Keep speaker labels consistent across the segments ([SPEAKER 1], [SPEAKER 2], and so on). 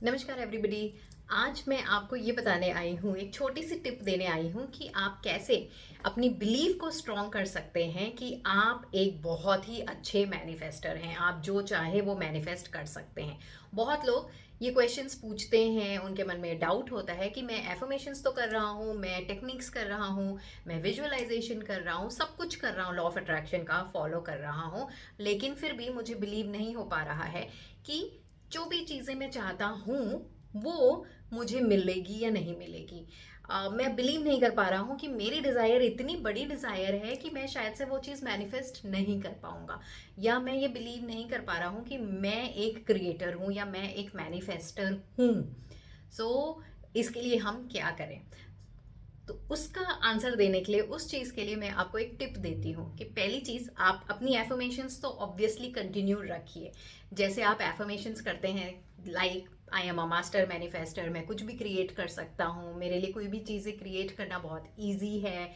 [SPEAKER 1] नमस्कार एवरीबॉडी। आज मैं आपको ये बताने आई हूँ, एक छोटी सी टिप देने आई हूँ कि आप कैसे अपनी बिलीफ को स्ट्रॉन्ग कर सकते हैं कि आप एक बहुत ही अच्छे मैनिफेस्टर हैं। आप जो चाहे वो मैनिफेस्ट कर सकते हैं। बहुत लोग ये क्वेश्चंस पूछते हैं, उनके मन में डाउट होता है कि मैं एफर्मेशंस तो कर रहा हूँ, मैं टेक्निक्स कर रहा हूँ, मैं विजुअलाइजेशन कर रहा हूँ, सब कुछ कर रहा हूँ, लॉ ऑफ अट्रैक्शन का फॉलो कर रहा हूँ, लेकिन फिर भी मुझे बिलीव नहीं हो पा रहा है कि जो भी चीज़ें मैं चाहता हूँ वो मुझे मिलेगी या नहीं मिलेगी। मैं बिलीव नहीं कर पा रहा हूँ कि मेरी डिज़ायर इतनी बड़ी डिज़ायर है कि मैं शायद से वो चीज़ मैनिफेस्ट नहीं कर पाऊँगा, या मैं ये बिलीव नहीं कर पा रहा हूँ कि मैं एक क्रिएटर हूँ या मैं एक मैनिफेस्टर हूँ। सो इसके लिए हम क्या करें? तो उसका आंसर देने के लिए, उस चीज़ के लिए मैं आपको एक टिप देती हूँ कि पहली चीज़, आप अपनी एफर्मेशंस तो ऑब्वियसली कंटिन्यू रखिए। जैसे आप एफर्मेशंस करते हैं, like I am a master manifester, मैं कुछ भी क्रिएट कर सकता हूँ, मेरे लिए कोई भी चीज़ें क्रिएट करना बहुत ईजी है,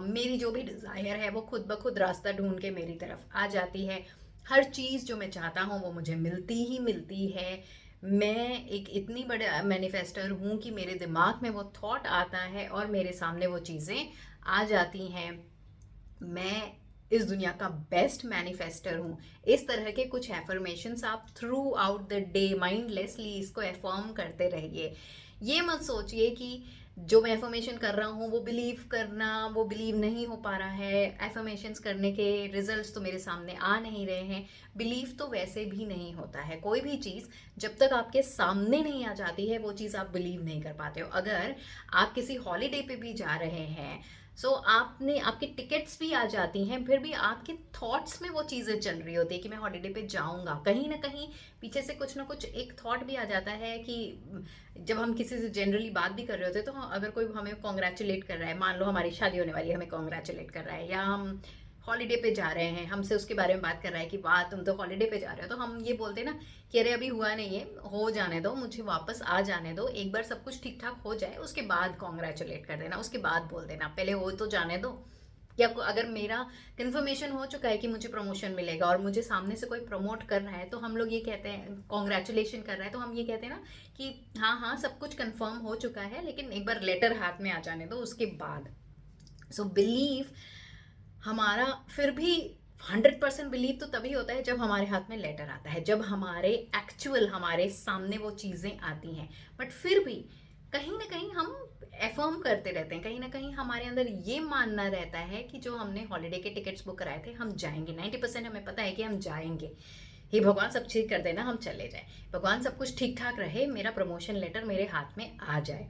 [SPEAKER 1] मेरी जो भी डिज़ायर है वो खुद ब खुद रास्ता ढूंढ के मेरी तरफ आ जाती है, हर चीज़ जो मैं चाहता हूँ वो मुझे मिलती ही मिलती है। मैं एक इतनी बड़े मैनिफेस्टर हूँ कि मेरे दिमाग में वो थॉट आता है और मेरे सामने वो चीज़ें आ जाती हैं। मैं इस दुनिया का बेस्ट मैनिफेस्टर हूँ। इस तरह के कुछ एफर्मेशंस आप through out the day mindlessly इसको एफर्म करते रहिए। ये मत सोचिए कि जो मैं एफर्मेशन कर रहा हूँ वो बिलीव करना, वो बिलीव नहीं हो पा रहा है, एफर्मेशंस करने के रिजल्ट्स तो मेरे सामने आ नहीं रहे हैं। बिलीव तो वैसे भी नहीं होता है। कोई भी चीज़ जब तक आपके सामने नहीं आ जाती है वो चीज़ आप बिलीव नहीं कर पाते हो। अगर आप किसी हॉलीडे पे भी जा रहे हैं, सो आपने आपकी टिकट्स भी आ जाती हैं, फिर भी आपके थॉट्स में वो चीज़ें चल रही होती है कि मैं हॉलीडे पे जाऊंगा, कहीं ना कहीं पीछे से कुछ ना कुछ एक थॉट भी आ जाता है कि जब हम किसी से जनरली बात भी कर रहे होते हैं तो अगर कोई हमें कॉन्ग्रेचुलेट कर रहा है, मान लो हमारी शादी होने वाली है, हमें कॉन्ग्रेचुलेट कर रहा है, या हम हॉलीडे पे जा रहे हैं, हमसे उसके बारे में बात कर रहा है कि वाह तुम तो हॉलीडे पे जा रहे हो, तो हम ये बोलते हैं ना कि अरे अभी हुआ नहीं है, हो जाने दो, मुझे वापस आ जाने दो, एक बार सब कुछ ठीक ठाक हो जाए उसके बाद कॉन्ग्रेचुलेट कर देना, उसके बाद बोल देना, पहले हो तो जाने दो। या अगर मेरा कंफर्मेशन हो चुका है कि मुझे प्रमोशन मिलेगा और मुझे सामने से कोई प्रमोट कर रहा है तो हम लोग ये कहते हैं, कॉन्ग्रेचुलेशन कर रहा है तो हम ये कहते हैं ना कि हाँ हाँ सब कुछ कंफर्म हो चुका है, लेकिन एक बार लेटर हाथ में आ जाने दो उसके बाद। सो बिलीव हमारा फिर भी 100% बिलीव तो तभी होता है जब हमारे हाथ में लेटर आता है, जब हमारे एक्चुअल हमारे सामने वो चीज़ें आती हैं। बट फिर भी कहीं ना कहीं हम एफर्म करते रहते हैं, कहीं ना कहीं हमारे अंदर ये मानना रहता है कि जो हमने हॉलीडे के टिकट्स बुक कराए थे हम जाएंगे, 90% हमें पता है कि हम जाएंगे। हे भगवान सब ठीक कर देना, हम चले जाए, भगवान सब कुछ ठीक ठाक रहे, मेरा प्रमोशन लेटर मेरे हाथ में आ जाए।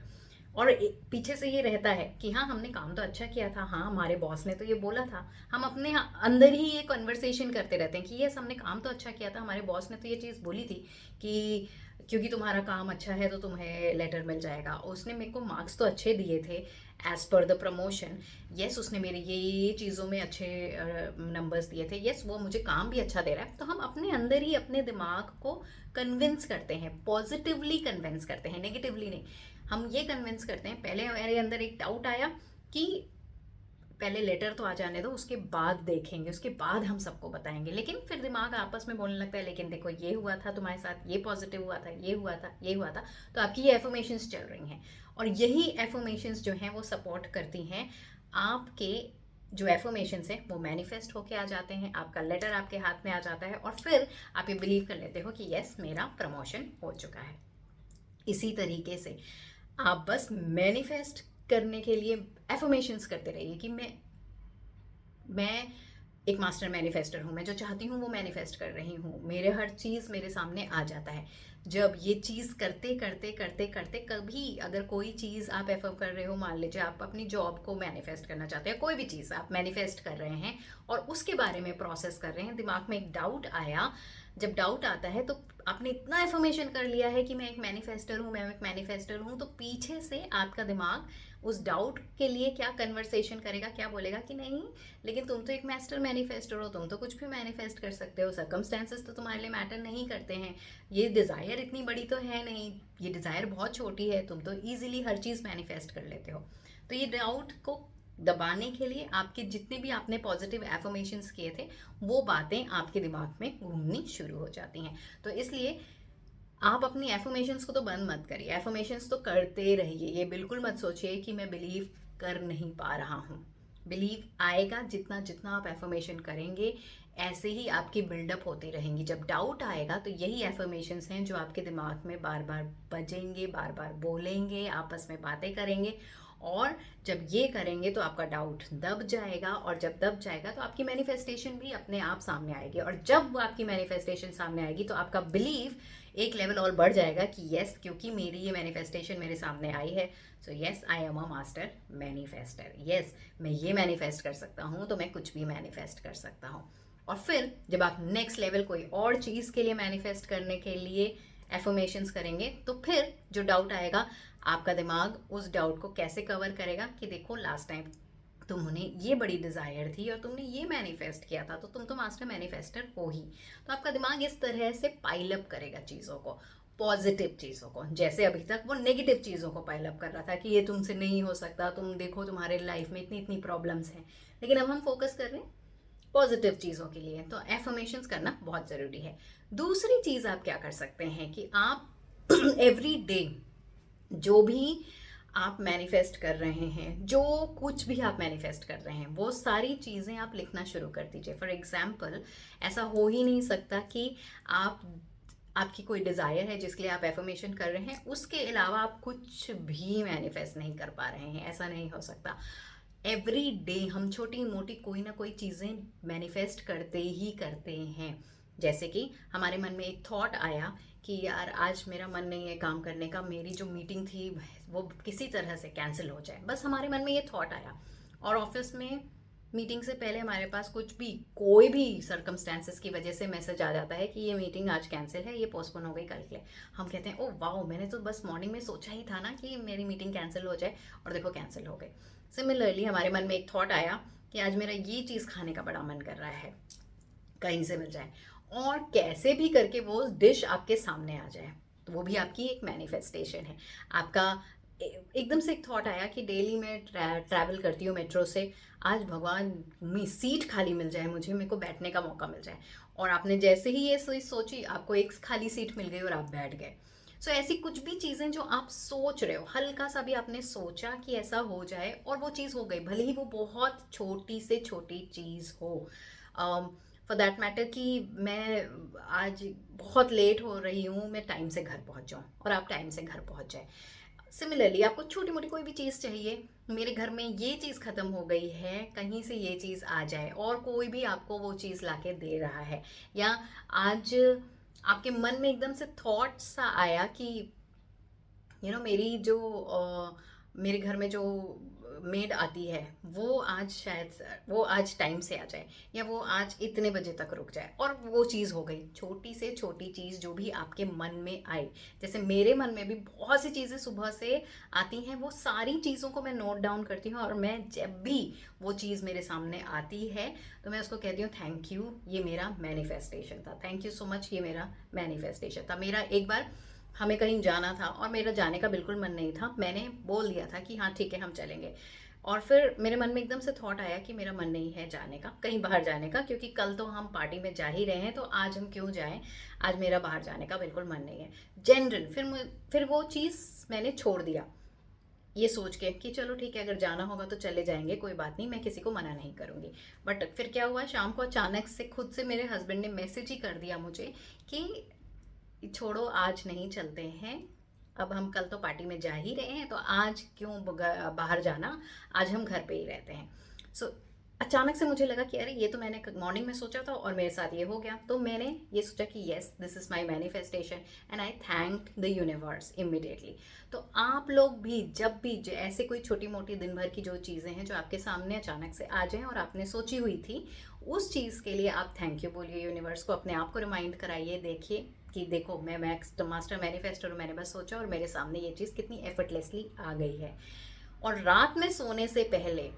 [SPEAKER 1] और पीछे से ये रहता है कि हाँ हमने काम तो अच्छा किया था, हाँ हमारे बॉस ने तो ये बोला था, हम अपने अंदर ही ये कन्वर्सेशन करते रहते हैं कि यस हमने काम तो अच्छा किया था, हमारे बॉस ने तो ये चीज़ बोली थी कि क्योंकि तुम्हारा काम अच्छा है तो तुम्हें लेटर मिल जाएगा, उसने मेरे को मार्क्स तो अच्छे दिए थे as per the promotion, yes उसने मेरे ये चीज़ों में अच्छे नंबर्स दिए थे, यस वो मुझे काम भी अच्छा दे रहा है। तो हम अपने अंदर ही अपने दिमाग को कन्विंस करते हैं, पॉजिटिवली कन्विंस करते हैं, नेगेटिवली नहीं। हम ये कन्विंस करते हैं, पहले मेरे अंदर एक डाउट आया कि पहले लेटर तो आ जाने दो उसके बाद देखेंगे, उसके बाद हम सबको बताएंगे, लेकिन फिर दिमाग आपस में बोलने लगता है लेकिन देखो ये हुआ था तुम्हारे साथ, ये पॉजिटिव हुआ था, ये हुआ था, ये हुआ था। तो आपकी ये एफर्मेशंस चल रही हैं और यही एफर्मेशंस जो हैं वो सपोर्ट करती हैं आपके, जो एफर्मेशंस हैं वो मैनिफेस्ट होके आ जाते हैं, आपका लेटर आपके हाथ में आ जाता है और फिर आप ये बिलीव कर लेते हो कि यस मेरा प्रमोशन हो चुका है। इसी तरीके से आप बस मैनिफेस्ट करने के लिए एफर्मेशंस करते रहिए कि मैं एक मास्टर मैनिफेस्टर हूँ, मैं जो चाहती हूँ वो मैनिफेस्ट कर रही हूँ, मेरे हर चीज़ मेरे सामने आ जाता है। जब ये चीज़ करते करते करते करते कभी अगर कोई चीज़ आप एफर्म कर रहे हो, मान लीजिए आप अपनी जॉब को मैनिफेस्ट करना चाहते हैं, कोई भी चीज़ आप मैनिफेस्ट कर रहे हैं और उसके बारे में प्रोसेस कर रहे हैं, दिमाग में एक डाउट आया, जब डाउट आता है तो आपने इतना इन्फॉर्मेशन कर लिया है कि मैं एक मैनिफेस्टर हूँ, मैं एक मैनिफेस्टर हूँ, तो पीछे से आपका दिमाग उस डाउट के लिए क्या कन्वर्सेशन करेगा, क्या बोलेगा कि नहीं लेकिन तुम तो एक मास्टर मैनिफेस्टर हो, तुम तो कुछ भी मैनिफेस्ट कर सकते हो, सर्कमस्टेंसेस तो तुम्हारे लिए मैटर नहीं करते हैं, ये डिज़ायर इतनी बड़ी तो है नहीं, ये डिज़ायर बहुत छोटी है, तुम तो ईजिली हर चीज़ मैनिफेस्ट कर लेते हो। तो ये डाउट को दबाने के लिए आपके जितने भी आपने पॉजिटिव एफर्मेशंस किए थे वो बातें आपके दिमाग में घूमनी शुरू हो जाती हैं। तो इसलिए आप अपनी एफर्मेशंस को तो बंद मत करिए, एफर्मेशंस तो करते रहिए। ये बिल्कुल मत सोचिए कि मैं बिलीव कर नहीं पा रहा हूँ। बिलीव आएगा, जितना जितना आप एफर्मेशन करेंगे ऐसे ही आपकी बिल्डअप होती रहेंगी। जब डाउट आएगा तो यही एफर्मेशंस हैं जो आपके दिमाग में बार बार बजेंगे, बार बार बोलेंगे, आपस में बातें करेंगे। और जब ये करेंगे तो आपका डाउट दब जाएगा, और जब दब जाएगा तो आपकी मैनिफेस्टेशन भी अपने आप सामने आएगी। और जब वो आपकी मैनिफेस्टेशन सामने आएगी तो आपका बिलीव एक लेवल और बढ़ जाएगा कि यस, क्योंकि मेरी ये मैनिफेस्टेशन मेरे सामने आई है, so yes I am a master manifester. Yes, मैं ये मैनिफेस्ट कर सकता हूँ, तो मैं कुछ भी मैनिफेस्ट कर सकता हूँ। और फिर जब आप नेक्स्ट लेवल कोई और चीज़ के लिए मैनिफेस्ट करने के लिए एफर्मेशंस करेंगे, तो फिर जो डाउट आएगा, आपका दिमाग उस डाउट को कैसे कवर करेगा कि देखो लास्ट टाइम तुम्हें ये बड़ी डिज़ायर थी और तुमने ये मैनिफेस्ट किया था, तो तुम तो मास्टर मैनिफेस्टर हो ही। तो आपका दिमाग इस तरह से पाइल अप करेगा चीज़ों को, पॉजिटिव चीज़ों को। जैसे अभी तक वो नेगेटिव चीज़ों को पाइल अप कर रहा था कि ये तुमसे नहीं हो सकता, तुम देखो तुम्हारे लाइफ में इतनी इतनी प्रॉब्लम्स हैं। लेकिन अब हम फोकस कर रहे हैं पॉजिटिव चीज़ों के लिए। तो एफर्मेशंस करना बहुत ज़रूरी है। दूसरी चीज़ आप क्या कर सकते हैं कि आप एवरी डे जो भी आप मैनिफेस्ट कर रहे हैं, जो कुछ भी आप मैनिफेस्ट कर रहे हैं, वो सारी चीज़ें आप लिखना शुरू कर दीजिए। फॉर एग्जाम्पल, ऐसा हो ही नहीं सकता कि आपकी कोई डिज़ायर है जिसके लिए आप एफर्मेशन कर रहे हैं, उसके अलावा आप कुछ भी मैनिफेस्ट नहीं कर पा रहे हैं। ऐसा नहीं हो सकता। एवरी डे हम छोटी मोटी कोई ना कोई चीज़ें मैनिफेस्ट करते ही करते हैं। जैसे कि हमारे मन में एक थॉट आया कि यार आज मेरा मन नहीं है काम करने का, मेरी जो मीटिंग थी वो किसी तरह से कैंसिल हो जाए। बस हमारे मन में ये थॉट आया, और ऑफिस में मीटिंग से पहले हमारे पास कुछ भी कोई भी सर्कमस्टेंसेस की वजह से मैसेज आ जाता है कि ये मीटिंग आज कैंसिल है, ये पोस्टपोन हो गई कल के लिए। हम कहते हैं ओ वाओ, मैंने तो बस मॉर्निंग में सोचा ही था ना कि मेरी मीटिंग कैंसिल हो जाए, और देखो कैंसिल हो गई। सिमिलरली हमारे मन में एक थॉट आया कि आज मेरा ये चीज़ खाने का बड़ा मन कर रहा है, कहीं से मिल जाए, और कैसे भी करके वो डिश आपके सामने आ जाए, तो वो भी आपकी एक मैनिफेस्टेशन है। आपका एकदम से एक थॉट आया कि डेली मैं ट्रैवल करती हूँ मेट्रो से, आज भगवान मी सीट खाली मिल जाए, मुझे मेरे को बैठने का मौका मिल जाए। और आपने जैसे ही ये सोची, आपको एक खाली सीट मिल गई और आप बैठ गए। सो ऐसी कुछ भी चीज़ें जो आप सोच रहे हो, हल्का सा भी आपने सोचा कि ऐसा हो जाए और वो चीज़ हो गई, भले ही वो बहुत छोटी से छोटी चीज़ हो। फॉर दैट मैटर कि मैं आज बहुत लेट हो रही हूँ, मैं टाइम से घर पहुँच जाऊँ, और आप टाइम से घर पहुँच जाए। सिमिलरली आपको छोटी मोटी कोई भी चीज़ चाहिए, मेरे घर में ये चीज़ ख़त्म हो गई है, कहीं से ये चीज़ आ जाए, और कोई भी आपको वो चीज़ लाके दे रहा है। या आज आपके मन में एकदम से थॉट सा आया कि मेरी जो मेरे घर में जो मेड आती है, वो आज शायद वो आज टाइम से आ जाए, या वो आज इतने बजे तक रुक जाए, और वो चीज़ हो गई। छोटी से छोटी चीज़ जो भी आपके मन में आई, जैसे मेरे मन में भी बहुत सी चीज़ें सुबह से आती हैं, वो सारी चीज़ों को मैं नोट डाउन करती हूँ, और मैं जब भी वो चीज़ मेरे सामने आती है तो मैं उसको कहती हूँ थैंक यू, ये मेरा मैनिफेस्टेशन था, थैंक यू सो मच, ये मेरा मैनिफेस्टेशन था। मेरा एक बार हमें कहीं जाना था और मेरा जाने का बिल्कुल मन नहीं था, मैंने बोल दिया था कि हाँ ठीक है हम चलेंगे, और फिर मेरे मन में एकदम से थॉट आया कि मेरा मन नहीं है जाने का, कहीं बाहर जाने का, क्योंकि कल तो हम पार्टी में जा ही रहे हैं, तो आज हम क्यों जाएं, आज मेरा बाहर जाने का बिल्कुल मन नहीं है जनरल। फिर वो चीज़ मैंने छोड़ दिया, ये सोच के कि चलो ठीक है, अगर जाना होगा तो चले जाएंगे, कोई बात नहीं, मैं किसी को मना नहीं करूँगी। बट फिर क्या हुआ, शाम को अचानक से खुद से मेरे हस्बैंड ने मैसेज ही कर दिया मुझे कि छोड़ो आज नहीं चलते हैं, अब हम कल तो पार्टी में जा ही रहे हैं, तो आज क्यों बाहर जाना, आज हम घर पे ही रहते हैं। सो अचानक से मुझे लगा कि अरे ये तो मैंने मॉर्निंग में सोचा था और मेरे साथ ये हो गया। तो मैंने ये सोचा कि yes, this is my manifestation, and I thank the universe immediately. तो आप लोग भी जब भी ऐसे कोई छोटी मोटी दिन भर की जो चीज़ें हैं जो आपके सामने अचानक से आ जाएं और आपने सोची हुई थी, उस चीज़ के लिए आप थैंक यू बोलिए यूनिवर्स को, अपने आप को रिमाइंड कराइए, देखिए कि देखो मैं मास्टर मैनिफेस्टर हूँ, मैंने बस सोचा और मेरे सामने ये चीज़ कितनी एफर्टलेसली आ गई है। और रात में सोने से पहले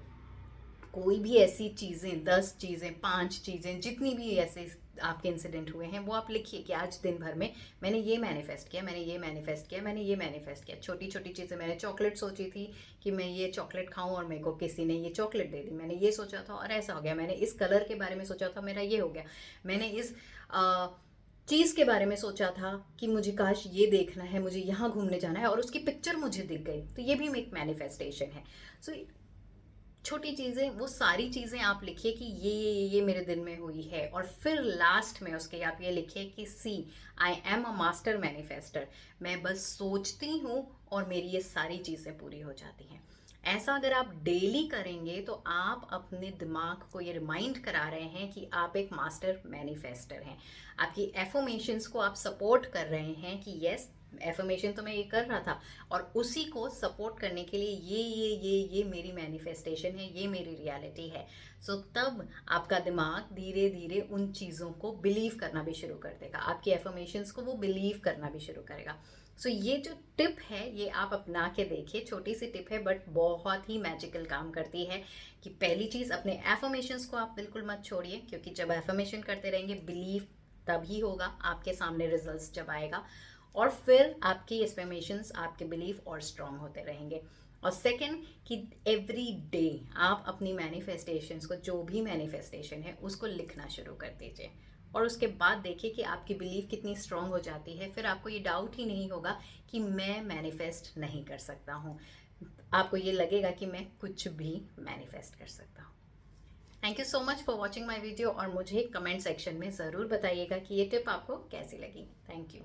[SPEAKER 1] कोई भी ऐसी चीज़ें, 10 चीज़ें, 5 चीज़ें, जितनी भी ऐसे आपके इंसिडेंट हुए हैं, वो आप लिखिए कि आज दिन भर में मैंने ये मैनिफेस्ट किया, मैंने ये मैनिफेस्ट किया, मैंने ये मैनिफेस्ट किया। छोटी छोटी चीज़ें, मैंने चॉकलेट सोची थी कि मैं ये चॉकलेट खाऊं और मेरे को किसी ने ये चॉकलेट दे दी, मैंने ये सोचा था और ऐसा हो गया, मैंने इस कलर के बारे में सोचा था, मेरा ये हो गया, मैंने इस चीज़ के बारे में सोचा था कि मुझे काश ये देखना है, मुझे यहाँ घूमने जाना है, और उसकी पिक्चर मुझे दिख गई, तो ये भी एक मैनिफेस्टेशन है। सो छोटी चीज़ें, वो सारी चीज़ें आप लिखिए कि ये मेरे दिन में हुई है, और फिर लास्ट में उसके आप ये लिखिए कि see I am a master manifester. मैं बस सोचती हूँ और मेरी ये सारी चीज़ें पूरी हो जाती हैं। ऐसा अगर आप डेली करेंगे तो आप अपने दिमाग को ये रिमाइंड करा रहे हैं कि आप एक मास्टर मैनिफेस्टर हैं। आपकी एफर्मेशंस को आप सपोर्ट कर रहे हैं कि यस, एफर्मेशन तो मैं ये कर रहा था, और उसी को सपोर्ट करने के लिए ये मेरी मैनिफेस्टेशन है, ये मेरी रियलिटी है। सो तब आपका दिमाग धीरे धीरे उन चीज़ों को बिलीव करना भी शुरू कर देगा, आपकी एफर्मेशंस को वो बिलीव करना भी शुरू करेगा। सो ये जो टिप है ये आप अपना के देखिए, छोटी सी टिप है बट बहुत ही मैजिकल काम करती है। कि पहली चीज़, अपने एफर्मेशंस को आप बिल्कुल मत छोड़िए, क्योंकि जब एफर्मेशन करते रहेंगे बिलीव तभी होगा, आपके सामने रिजल्ट्स जब आएगा, और फिर आपकी एफर्मेशंस, आपके बिलीफ और स्ट्रांग होते रहेंगे। और सेकंड, कि एवरी डे आप अपनी मैनिफेस्टेशंस को, जो भी मैनिफेस्टेशन है उसको लिखना शुरू कर दीजिए, और उसके बाद देखिए कि आपकी बिलीफ कितनी स्ट्रांग हो जाती है। फिर आपको ये डाउट ही नहीं होगा कि मैं मैनिफेस्ट नहीं कर सकता हूँ, आपको ये लगेगा कि मैं कुछ भी मैनिफेस्ट कर सकता हूँ। Thank you so much for watching my video, और मुझे कमेंट सेक्शन में ज़रूर बताइएगा कि ये टिप आपको कैसी लगी। Thank you.